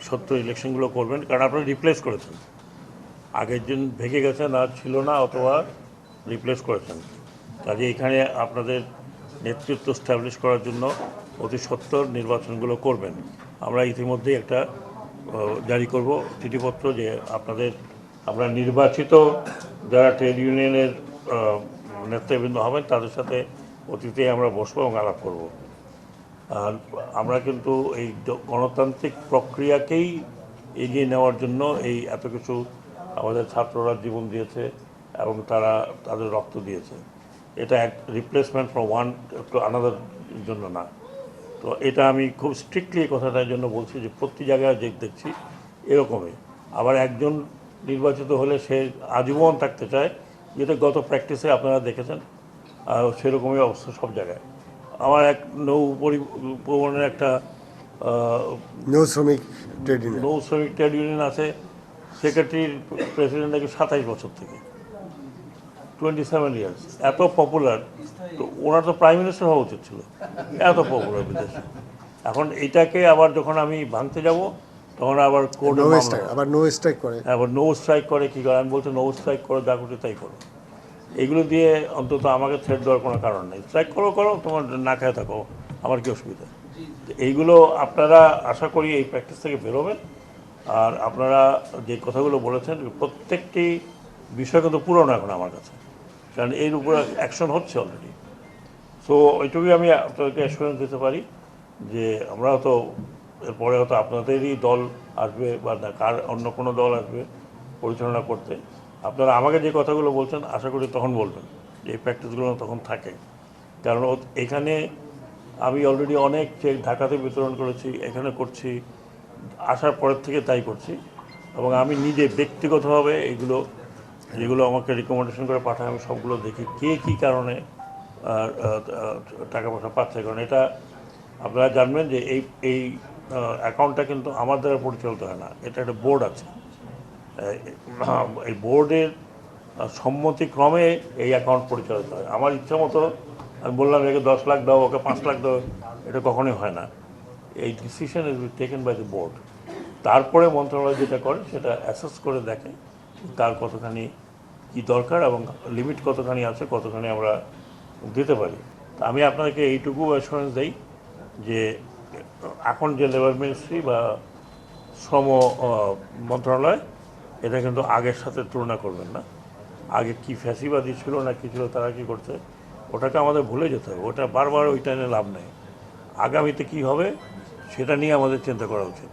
সত্য ইলেকশনগুলো করবেন, কারণ আপনারা রিপ্লেস করেছেন, আগের দিন ভেঙে গেছেন আর ছিল না, অথবা রিপ্লেস করেছেন। কাজে এখানে আপনাদের নেতৃত্ব স্ট্যাবলিশ করার জন্য অতি সত্বর নির্বাচনগুলো করবেন। আমরা ইতিমধ্যেই একটা জারি করব চিঠিপত্র যে আমরা নির্বাচিত যারা ট্রেড ইউনিয়নের নেতৃবৃন্দ হবেন তাদের সাথে অতীতে আমরা বসবো এবং আলাপ করব। আর আমরা কিন্তু এই গণতান্ত্রিক প্রক্রিয়াকেই এগিয়ে নেওয়ার জন্য এই এত কিছু আমাদের ছাত্ররা জীবন দিয়েছে এবং তারা তাদের রক্ত দিয়েছে। এটা এক replacement from one to another জন্য না। তো এটা আমি খুব স্ট্রিক্টলি এই কথাটার জন্য বলছি যে প্রতি জায়গায় যে দেখছি এরকমই। আবার একজন নির্বাচিত হলে সে আজীবন থাকতে চায়, যেটা গত প্র্যাকটিসে আপনারা দেখেছেন, সেরকমই অবস্থা সব জায়গায়। আমার এক পরিবহনের একটা নৌ শ্রমিক ট্রেড ইউনিয়ন আছে, সেক্রেটারির প্রেসিডেন্ট নাকি 27 বছর থেকে, 27 ইয়ার্স, এত পপুলার। তো ওনার তো প্রাইম মিনিস্টার হওয়া উচিত ছিল, এত পপুলার বিদেশে। এখন এটাকে আবার যখন আমি ভাঙতে যাব তখন আবার কোর্টে আবার নো স্ট্রাইক করে কী করে, আমি বলছি নো স্ট্রাইক করো, যা করছি তাই করো। এগুলো দিয়ে অন্তত আমাকে থ্রেট দেওয়ার কোনো কারণ নেই। স্ট্রাইক করো, তোমার না খেয়ে থাকো, আমার কী অসুবিধা। এইগুলো আপনারা আশা করি এই প্র্যাকটিস থেকে বেরোবেন। আর আপনারা যে কথাগুলো বলেছেন প্রত্যেকটি বিষয় কিন্তু পুরনো এখন আমার কাছে, কারণ এর উপরে অ্যাকশন হচ্ছে অলরেডি। সো ওইটুকুই আমি আপনাদেরকে অ্যাসুরেন্স দিতে পারি যে আমরা তো এরপরে হয়তো আপনাদেরই দল আসবে বা কার অন্য কোনো দল আসবে পরিচালনা করতে। আপনারা আমাকে যে কথাগুলো বলছেন আশা করি তখন বলবেন যে এই প্র্যাকটিসগুলো তখন থাকে। কারণ এখানে আমি অলরেডি অনেক চেক ঢাকাতে বিতরণ করেছি, এখানে করছি, আসার পরের থেকে তাই করছি। এবং আমি নিজে ব্যক্তিগতভাবে যেগুলো আমাকে রিকমেন্ডেশন করে পাঠায় আমি সবগুলো দেখি কে কী কারণে টাকা পয়সা পাচ্ছে। কারণ এটা আপনারা জানবেন যে এই অ্যাকাউন্টটা কিন্তু আমার দ্বারা পরিচালিত হয় না, এটা একটা বোর্ড আছে। এই বোর্ডের সম্মতিক্রমে এই অ্যাকাউন্ট পরিচালিত হয়। আমার ইচ্ছা মতো আমি বললাম একে 10 লাখ দাও, ওকে 5 লাখ দাও, এটা কখনোই হয় না। এই decision is taken by the board. তারপরে মন্ত্রণালয় যেটা করে সেটা অ্যাসেস করে দেখে তার কতখানি কী দরকার এবং লিমিট কতখানি আছে, কতখানি আমরা দিতে পারি। আমি আপনাদেরকে এইটুকু অ্যাসুরেন্স দিই যে এখন যে লেবার মিনিস্ট্রি বা শ্রম মন্ত্রণালয়, এটা কিন্তু আগের সাথে তুলনা করবেন না। আগে কি ফ্যাসিবাদী ছিল না কি ছিল, তারা কী করছে, ওটাকে আমাদের ভুলে যেতে হবে। ওটা বারবার ওইটা নিয়ে লাভ নেই। আগামীতে কী হবে সেটা নিয়ে আমাদের চিন্তা করা উচিত।